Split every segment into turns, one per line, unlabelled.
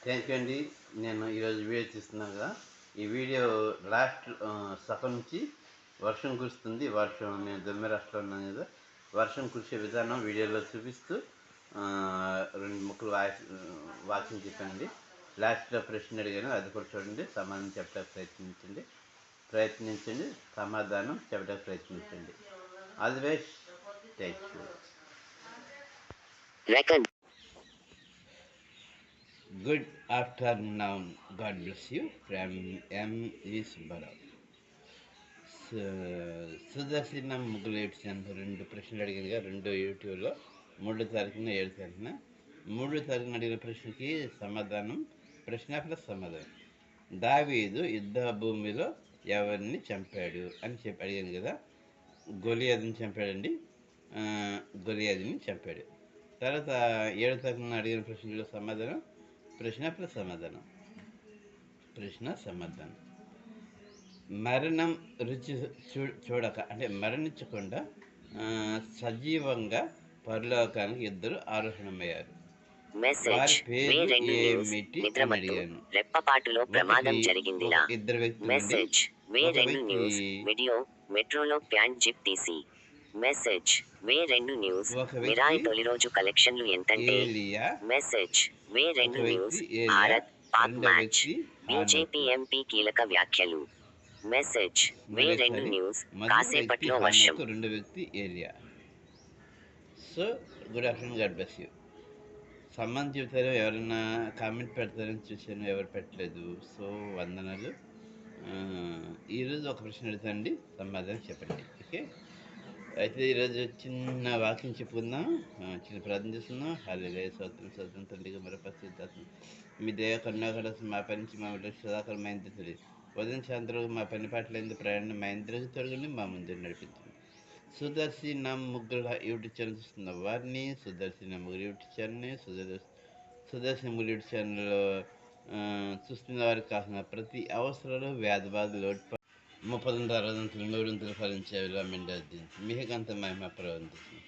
Thank you అండి. నేను ఈరోజు వీడియో తీస్తున్నాను కదా, ఈ వీడియో లాస్ట్ సగం నుంచి వర్షం కురుస్తుంది. నేను దొమ్మె రాష్ట్రంలో ఉన్నాను కదా, వర్షం కురిసే విధానం వీడియోలో చూపిస్తూ రెండు ముక్కలు వాక్యం చెప్పానండి. లాస్ట్లో ప్రశ్న అడిగాను, అది కూడా చూడండి. సమాధానం చెప్పడానికి ప్రయత్నించండి, సమాధానం చెప్పడానికి ప్రయత్నించండి. Always thank you. Good afternoon. God bless you from M.E. Subbarao. సుదర్శన ముగ్గులు ఏడ్చాను. రెండు ప్రశ్నలు అడిగానుగా, రెండు యూట్యూబ్లో 3వ తారీఖున 7వ తారీఖున. 3వ తారీఖున అడిగిన ప్రశ్నకి సమాధానం, ప్రశ్న ప్లస్ సమాధానం. దావీదు యుద్ధ భూమిలో ఎవరిని చంపాడు అని చెప్పి అడిగాను కదా. గొలియాదుని చంపాడండి. గొలియాదుని చంపాడు. తర్వాత 7వ తారీఖున అడిగిన ప్రశ్నలో సమాధానం, ప్రశ్న ప్లస్ సమాధానం. ప్రశ్న సమాధానం. మరణం రుచి చూడక, అంటే మరణించకుండా సజీవంగా పరలోకానికి ఇద్దరు ఆరోహణమయ్యారు. వారి పేరు ఏమిటి అని అడిగాను.
రెప్పపాటులో ప్రమాదం జరిగిందిలా.
ఇద్దరు వ్యక్తులు.
మెసేజ్ వే2 న్యూస్ వీడియో మెట్రోలో ప్యాంట్ జిప్ తీసి. మెసేజ్ వే2 న్యూస్ మిరాయి తొలి రోజు కలెక్షన్లు ఎంతంటే. Message way two news Bharat Pak match BJP MP కీలక వ్యాఖ్యలు. మెసేజ్ వే2 న్యూస్ కాసేపట్లో వర్షం.
రెండో వ్యక్తి ఏలియా. So good afternoon, God bless you. సంబంధం చెబుతారు, ఎవరైనా కామెంట్ పెడతారని చూశాను, ఎవరు పెట్టలేదు. సో వందనాలు. ఈరోజు ఒక ప్రశ్న అడుగుతానండి, సమాధానం చెప్పండి. ఓకే, అయితే ఈరోజు చిన్న వాక్యం చెప్పుకుందాం, చిన్న ప్రార్థన చేస్తున్నాం. హల్లెలూయా, స్తోత్రం స్తోత్రం తండ్రికి మరొక మీ దేవ కరుణాకర మా పని నుంచి మా సదాకరం మా ఇంటి తెలియదు. ఉదయం సాయంత్రం మా పని పాటలేదు ప్రయాణం మా ఇంటికి తొలగింది, మా ముందు నడిపించింది. సుదర్శి నా ముగ్గురు యూట్యూబ్ ఛానల్ చూస్తున్న వారిని, సుదర్శి నా ముగ్గురు యూట్యూబ్ ఛానల్ని, సుదర్శి ముగ్గురు యూట్యూబ్ ఛానల్లో చూస్తున్న వారికి కాసిన ప్రతి అవసరాలు, వ్యాధి బాధలు, లోటు 30 60 100 ఫలించేవిలా మెండది మీకంత మహిమ ప్రవర్తిస్తుంది.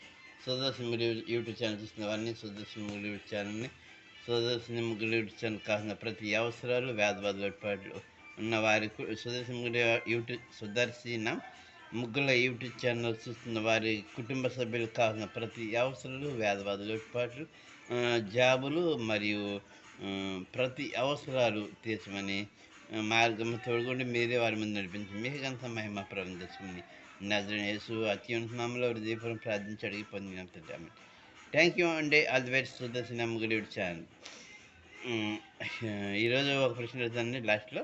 సుదర్శి ముగ్గురు యూట్యూబ్ ఛానల్ చూస్తున్న వారిని, సుదర్శి ముగ్గురు యూట్యూబ్ ఛానల్ని, సుదర్శి ముగ్గురు యూట్యూబ్ ఛానల్ కాసిన ప్రతి అవసరాలు, వ్యాధి బాధలు, లోటుపాట్లు ఉన్న వారికి, సుదర్శన ముగ్గుల యూట్యూబ్ ఛానల్ చూస్తున్న వారి కుటుంబ సభ్యులకు కావాల్సిన ప్రతి అవసరాలు, వ్యాధి లోటుపాట్లు, జాబులు మరియు ప్రతి అవసరాలు తీర్చమని మార్గం తోడుకుంటే మీరే వారి ముందు నడిపించి మీకంత మహిమ ప్రారంభించుకుని నజరేయుడైన యేసు అత్యున్నత నామములో దీపం ప్రార్థించి అడిగి పొందిన. థ్యాంక్ యూ అండి. All the best. సుదర్శన ముగ్గుల యూట్యూబ్ ఛానల్. ఈరోజు ఒక ప్రశ్న అడుగుతానండి లాస్ట్లో,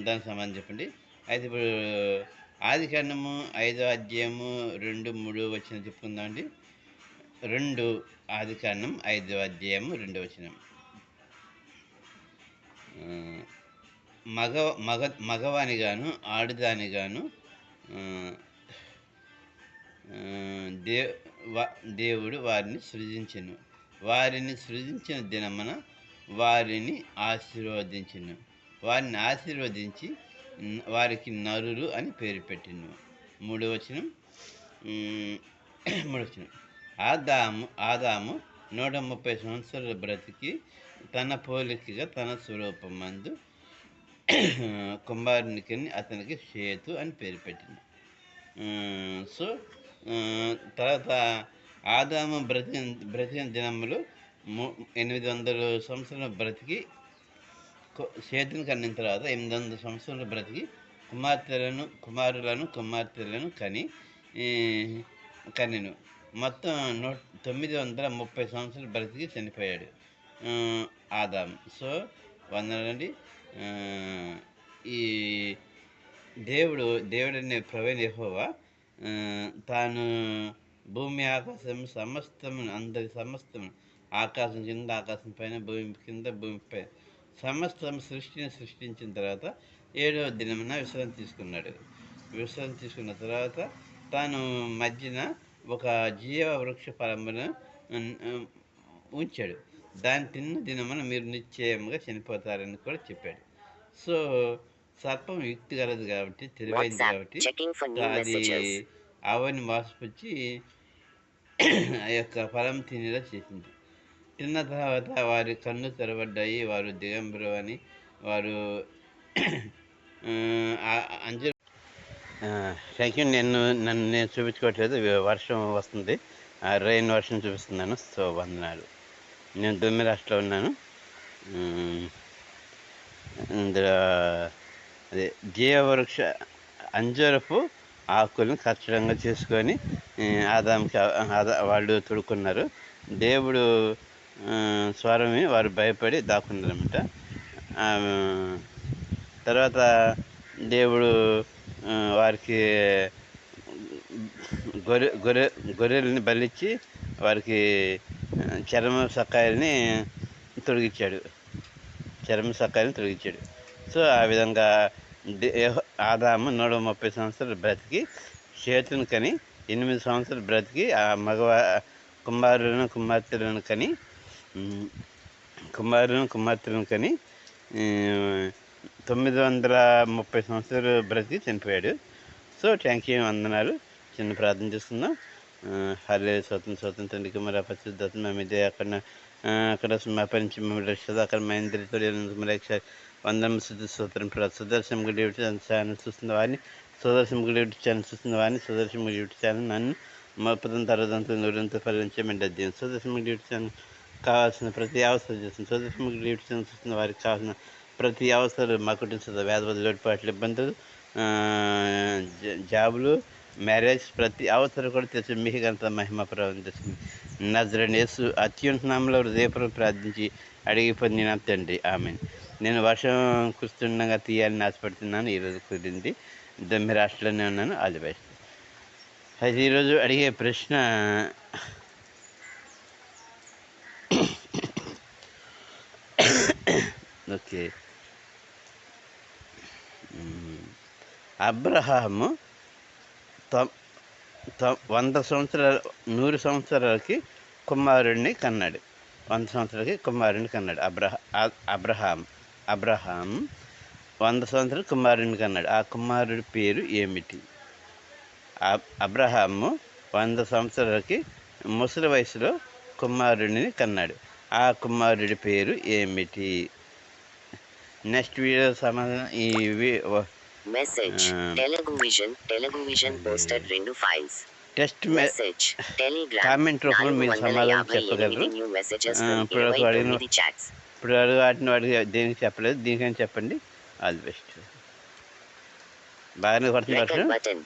దానికి సమాధానం చెప్పండి. అయితే ఇప్పుడు ఆదికాండము 5వ అధ్యాయము 2, 3 వచనం చెప్పుకుందామండి. 2 ఆదికాండం 5వ అధ్యాయము 2వ వచనం. మగవానిగాను ఆడదానిగాను దేవుడు వారిని సృజించెను. వారిని సృజించిన దినమున వారిని ఆశీర్వదించెను. వారిని ఆశీర్వదించి వారికి నరులు అని పేరు పెట్టిను. 3వ వచనం. ఆదాము 130 సంవత్సరాలు బ్రతికి తన పోలికగా తన స్వరూపమందు కుమారునికి అతనికి షేతు అని పేరు పెట్టిన. సో తర్వాత ఆదాము బ్రతికిన దినములు 800 సంవత్సరాలు బ్రతికి షేతుని కన్నిన తర్వాత 800 సంవత్సరాలు బ్రతికి కుమారులను కనెను. మొత్తం 930 సంవత్సరాలు బ్రతికి చనిపోయాడు ఆదాము. సో వందనండి. ఈ దేవుడనే ప్రవీణ యెహోవా తాను భూమి ఆకాశం సమస్తము, అందరి సమస్తము, ఆకాశం కింద ఆకాశం పైన, భూమి కింద భూమి పైన సమస్తం సృష్టించిన తర్వాత 7వ దినమున విశ్రాంతి తీసుకున్నాడు. విశ్రాంతి తీసుకున్న తర్వాత తాను మధ్యన ఒక జీవ వృక్ష ఫలమును ఉంచాడు. దాని తిన్న దినమున మీరు నిశ్చయముగా చనిపోతారని కూడా చెప్పాడు. సో సర్పం యుక్తి కలదు కాబట్టి, తెలివైంది కాబట్టి అది అవన్నీ మోసపుచ్చి ఆ యొక్క ఫలం తినేలా చేసింది. తిన్న తర్వాత వారి కన్ను తెరబడ్డాయి, వారు దిగంబరు అని వారు అంజ థ్యాంక్ యూ. నన్ను నేను చూపించుకోవట్లేదు, వర్షం వస్తుంది, రెయిన్ వర్షం చూపిస్తున్నాను. సో వందనాలు. నేను తొమ్మిది రాష్ట్రంలో ఉన్నాను. ఇందులో అదే జీవవృక్ష అంజరపు ఆకులను ఖచ్చితంగా చేసుకొని ఆదాంకి వాళ్ళు తొడుక్కున్నారు. దేవుడు స్వరమి వారు భయపడి దాక్కున్నారన్నమాట. తర్వాత దేవుడు వారికి గొర్రెల్ని బలిచ్చి వారికి చర్మ సక్కాయల్ని తొలగించాడు. సో ఆ విధంగా ఆదాము 130 సంవత్సరాలు బ్రతికి చేతును కని 8 సంవత్సరాలు బ్రతికి ఆ కుమారులను కుమార్తెలను కని 930 సంవత్సరాలు బ్రతికి చనిపోయాడు. సో థ్యాంక్ యూ, వందనాలు. చిన్న ప్రార్థన చేసుకుందాం. హల్లే స్వతంత్ర తండ్రికి మరి పరిశుద్ధాత్మ మీదే అక్కడ సమాపరించి మమ్మల్ని రక్షద అక్కడ మహేంద్రితో రక్ష వందనం శుద్ధ స్తోత్రం సుదర్శనం గుడి ఛానల్ చూస్తున్న వారిని, సుదర్శనం గుడి ఛానల్ చూస్తున్న వారిని, సుదర్శనం గుడి ఛానల్ నన్ను మొత్తం తరదంతో నూరంతో ఫలించమండి అధ్యయనం. సుదర్శనం గుడి ఛానల్ కావాల్సిన ప్రతి అవసరం చేస్తుంది. సుదర్శనం గుడి ఛానల్ చూస్తున్న వారికి కావాల్సిన ప్రతి అవసరం మా కుటుంబ వ్యాధి లోటుపాట్లు ఇబ్బందులు జాబులు మ్యారేజ్ ప్రతి అవసరం కూడా తెచ్చి మీకు అంత మహిమ ప్రభావం తెచ్చింది. నజరేయుడైన యేసు అత్యున్నత నామములో హృదయపూర్వకంగా ప్రార్థించి అడిగి పొందిన తండ్రి, ఆమేన్. నేను వర్షం కురుస్తుండగా తీయాలని ఆశపడుతున్నాను. ఈరోజు కుదిరింది. దమ్మి రాష్ట్రంలోనే ఉన్నాను. All the best. అయితే ఈరోజు అడిగే ప్రశ్న ఓకే, అబ్రహాము 100 సంవత్సరాలకి కుమారుడిని కన్నాడు. 100 సంవత్సరాలకి కుమారుడిని కన్నాడు. అబ్రహాం 100 సంవత్సరాలు కుమారుడిని కన్నాడు. ఆ కుమారుడి పేరు ఏమిటి? అబ్రహాము 100 సంవత్సరాలకి ముసలి వయసులో కుమారుడిని కన్నాడు. ఆ కుమారుడి పేరు ఏమిటి? నెక్స్ట్ వీడియో సమాధానం ఈ
message Telugu vision posted 2 files.
Test message comment రూపంలో మీరు సమాధానం చెప్పగలరు. ఇప్పుడు వాటిని దేనికి చెప్పలేదు, దీనికైనా చెప్పండి. All the best. బాగానే పడుతుంది.